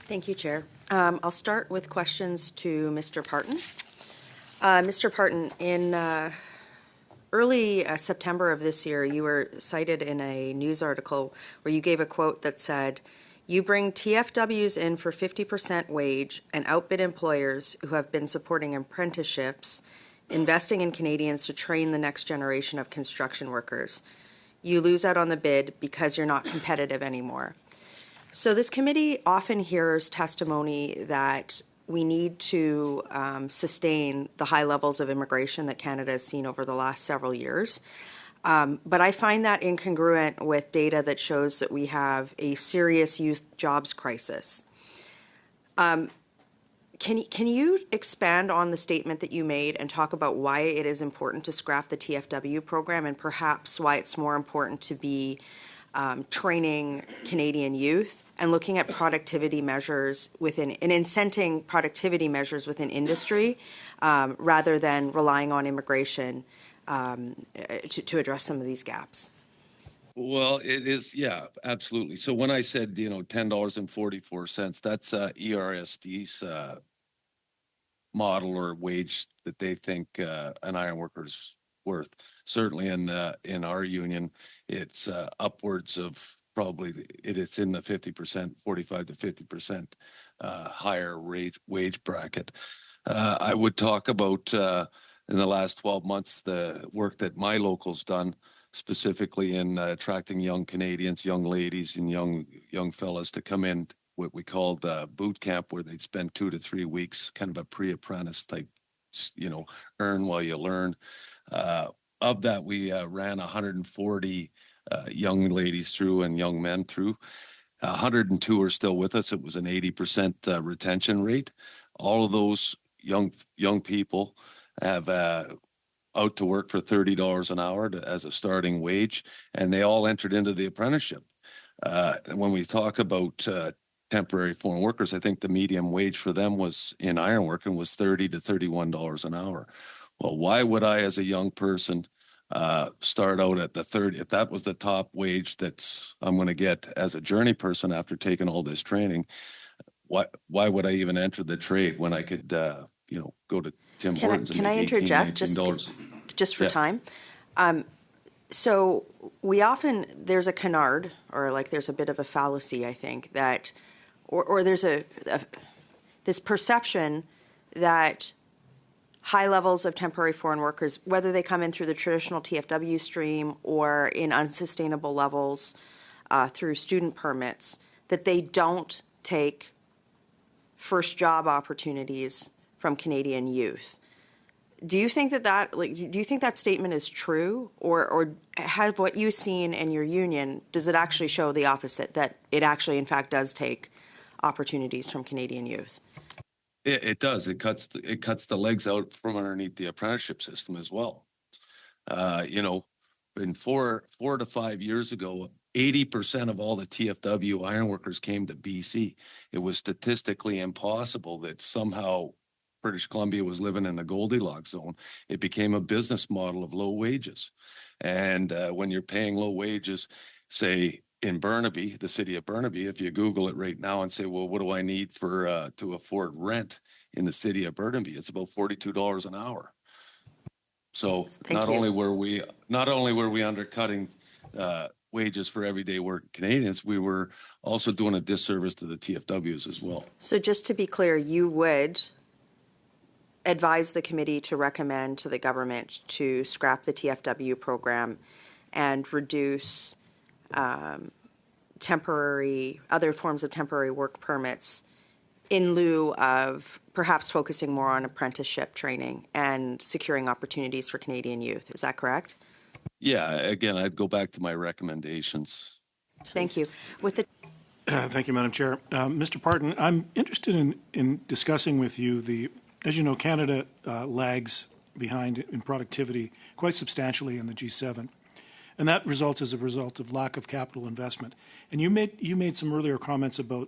Thank you, Chair. I'll start with questions to Mr. Parton. Mr. Parton, in early September of this year, you were cited in a news article where you gave a quote that said, "You bring TFWs in for 50% wage and outbid employers who have been supporting apprenticeships, investing in Canadians to train the next generation of construction workers. You lose out on the bid because you're not competitive anymore." So this committee often hears testimony that we need to sustain the high levels of immigration that Canada has seen over the last several years. But I find that incongruent with data that shows that we have a serious youth jobs crisis. Can you expand on the statement that you made and talk about why it is important to scrap the TFW program and perhaps why it's more important to be training Canadian youth and looking at productivity measures within and incenting productivity measures within industry rather than relying on immigration to address some of these gaps? Well, it is, yeah, absolutely. So when I said, $10.44, that's ERSD's model or wage that they think an iron worker's worth. Certainly in our union, it's upwards of probably it's in the 50%, 45 to 50% higher wage bracket. I would talk about in the last 12 months the work that my local's done, specifically in attracting young Canadians, young ladies, and young fellas to come in what we called boot camp, where they'd spend 2 to 3 weeks, kind of a pre-apprentice type, earn while you learn. Of that, we ran 140 young ladies through and young men through. 102 are still with us. It was an 80% retention rate. All of those young people have out to work for $30 an hour as a starting wage, and they all entered into the apprenticeship. And when we talk about temporary foreign workers, I think the median wage for them was in ironworking was $30 to $31 an hour. Well, why would I, as a young person, start out at the 30? If that was the top wage I'm going to get as a journey person after taking all this training, why would I even enter the trade when I could, go to Tim Hortons and make $18, interject $19? just for time? So there's a canard, or there's a bit of a fallacy, I think, that, or there's this perception that high levels of temporary foreign workers, whether they come in through the traditional TFW stream or in unsustainable levels through student permits, that they don't take first job opportunities from Canadian youth. Do you think do you think that statement is true, or has what you've seen in your union, does it actually show the opposite, that it actually in fact does take opportunities from Canadian youth? It does. It cuts the legs out from underneath the apprenticeship system as well. In 4 to 5 years ago, 80% of all the TFW ironworkers came to BC. It was statistically impossible that somehow British Columbia was living in the Goldilocks zone. It became a business model of low wages. And when you're paying low wages, say in Burnaby, the city of Burnaby, if you Google it right now and say, well, what do I need to afford rent in the city of Burnaby? It's about $42 an hour. So not only were we undercutting wages for everyday work Canadians, we were also doing a disservice to the TFWs as well. So just to be clear, you would advise the committee to recommend to the government to scrap the TFW program and reduce other forms of temporary work permits in lieu of perhaps focusing more on apprenticeship training and securing opportunities for Canadian youth. Is that correct? Yeah, again, I'd go back to my recommendations. Thank you. Thank you, Madam Chair. Mr. Parton, I'm interested in discussing with you as you know, Canada lags behind in productivity quite substantially in the G7. And that results as a result of lack of capital investment. And you made some earlier comments about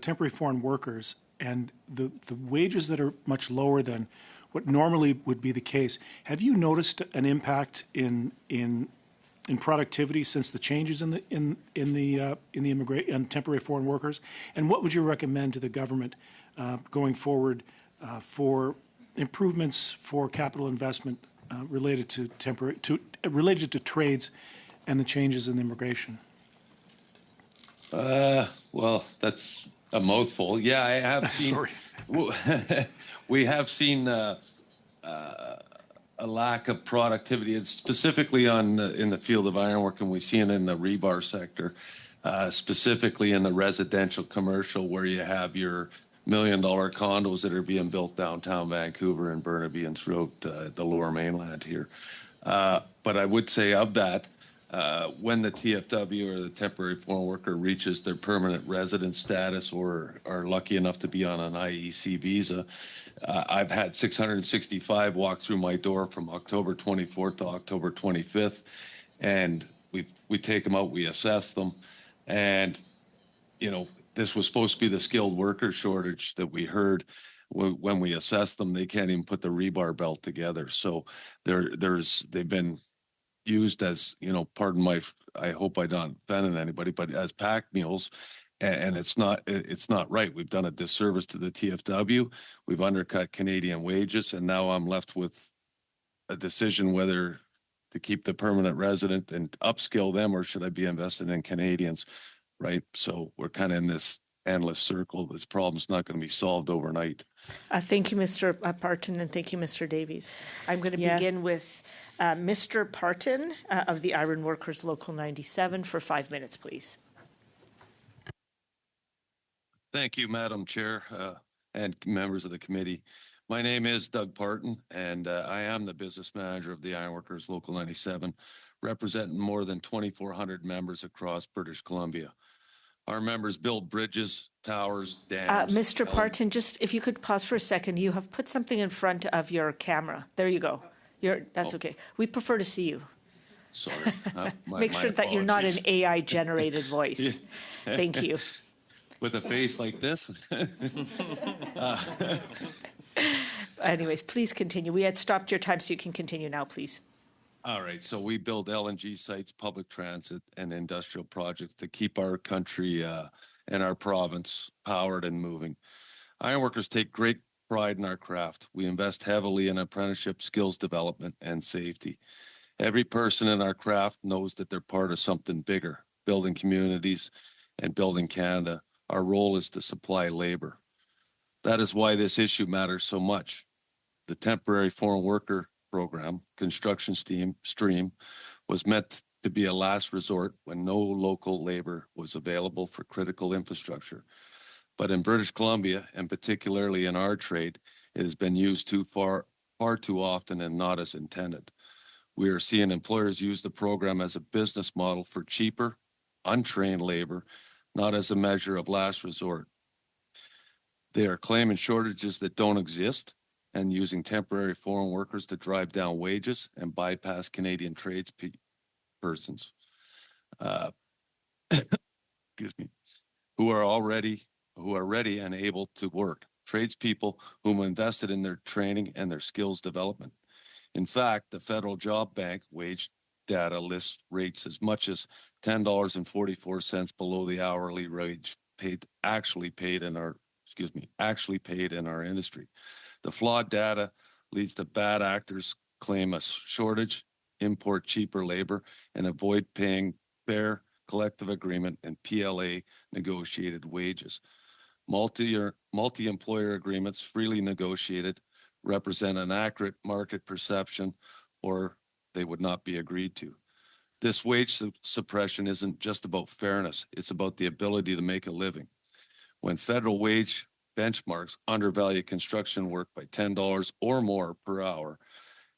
temporary foreign workers and the wages that are much lower than what normally would be the case. Have you noticed an impact in in productivity since the changes in the immigration and temporary foreign workers? And what would you recommend to the government going forward for improvements for capital investment related to related to trades and the changes in immigration? Well, that's a mouthful. Yeah, I have seen. Sorry. We have seen a lack of productivity. It's specifically in the field of ironwork, and we see it in the rebar sector, specifically in the residential commercial, where you have your $1 million condos that are being built downtown Vancouver and Burnaby and throughout the Lower Mainland here. But I would say of that, when the TFW or the temporary foreign worker reaches their permanent resident status or are lucky enough to be on an IEC visa, I've had 665 walk through my door from October 24th to October 25th, and we take them out, we assess them, and this was supposed to be the skilled worker shortage that we heard. When we assess them, they can't even put the rebar belt together. So they've been used as, pardon my, I hope I don't offend anybody, but as pack mules, and it's not right. We've done a disservice to the TFW. We've undercut Canadian wages, and now I'm left with a decision whether to keep the permanent resident and upskill them, or should I be invested in Canadians, right? So we're kind of in this endless circle. This problem's not going to be solved overnight. Thank you, Mr. Parton, and thank you, Mr. Davies. I'm going to begin with Mr. Parton of the Iron Workers Local 97 for 5 minutes, please. Thank you, Madam Chair, and members of the committee. My name is Doug Parton, and I am the business manager of the Ironworkers Local 97, representing more than 2,400 members across British Columbia. Our members build bridges, towers, dams. Mr. Parton, just if you could pause for a second. You have put something in front of your camera. There you go. That's okay. We prefer to see you. Sorry. Make sure that you're not an AI-generated voice. Thank you. With a face like this? Anyways, please continue. We had stopped your time, so you can continue now, please. All right. So we build LNG sites, public transit, and industrial projects to keep our country and our province powered and moving. Ironworkers take great pride in our craft. We invest heavily in apprenticeship, skills development, and safety. Every person in our craft knows that they're part of something bigger, building communities and building Canada. Our role is to supply labor. That is why this issue matters so much. The temporary foreign worker program, construction stream, was meant to be a last resort when no local labor was available for critical infrastructure. But in British Columbia, and particularly in our trade, it has been used far too often and not as intended. We are seeing employers use the program as a business model for cheaper, untrained labor, not as a measure of last resort. They are claiming shortages that don't exist and using temporary foreign workers to drive down wages and bypass Canadian tradespersons, excuse me, who are ready and able to work. Tradespeople whom invested in their training and their skills development. In fact, the Federal Job Bank wage data lists rates as much as $10.44 below the hourly wage actually paid in our industry. The flawed data leads to bad actors claim a shortage, import cheaper labor, and avoid paying fair collective agreement and PLA negotiated wages. Multi-employer agreements freely negotiated represent an accurate market perception, or they would not be agreed to. This wage suppression isn't just about fairness, it's about the ability to make a living. When federal wage benchmarks undervalue construction work by $10 or more per hour,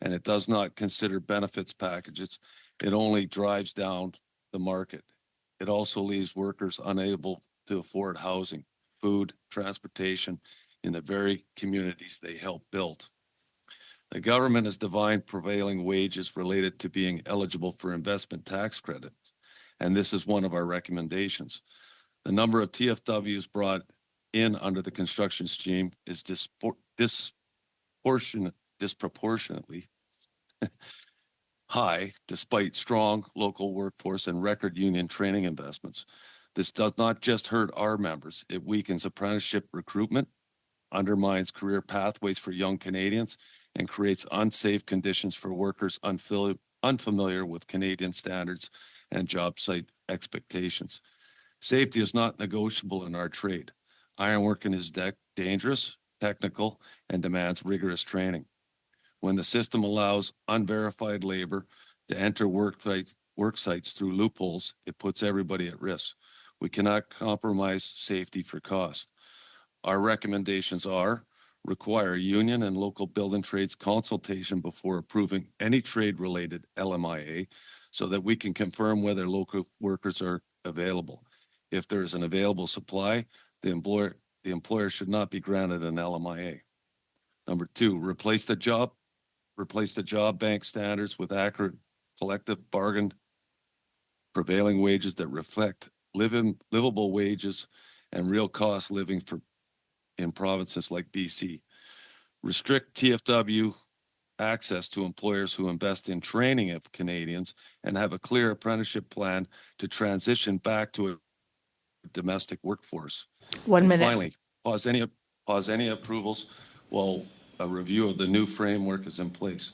and it does not consider benefits packages, it only drives down the market. It also leaves workers unable to afford housing, food, transportation in the very communities they help build. The government has defined prevailing wages related to being eligible for investment tax credits, and this is one of our recommendations. The number of TFWs brought in under the construction stream is disproportionately high despite strong local workforce and record union training investments. This does not just hurt our members, it weakens apprenticeship recruitment, undermines career pathways for young Canadians, and creates unsafe conditions for workers unfamiliar with Canadian standards and job site expectations. Safety is not negotiable in our trade. Ironworking is dangerous, technical, and demands rigorous training. When the system allows unverified labor to enter work sites through loopholes, it puts everybody at risk. We cannot compromise safety for cost. Our recommendations are require union and local building trades consultation before approving any trade-related LMIA so that we can confirm whether local workers are available. If there is an available supply, the employer should not be granted an LMIA. Number two, replace the job bank standards with accurate collective bargain prevailing wages that reflect livable wages and real cost living in provinces like BC. Restrict TFW access to employers who invest in training of Canadians and have a clear apprenticeship plan to transition back to a domestic workforce. 1 minute. Finally, pause any approvals while a review of the new framework is in place.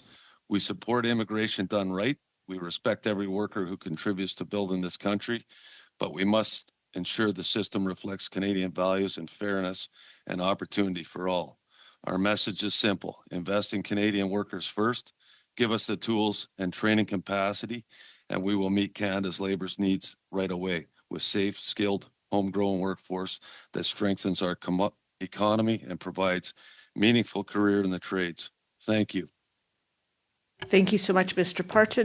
We support immigration done right. We respect every worker who contributes to building this country, but we must ensure the system reflects Canadian values and fairness and opportunity for all. Our message is simple: invest in Canadian workers first, give us the tools and training capacity, and we will meet Canada's labor's needs right away with safe, skilled, homegrown workforce that strengthens our economy and provides meaningful career in the trades. Thank you. Thank you so much, Mr. Parton.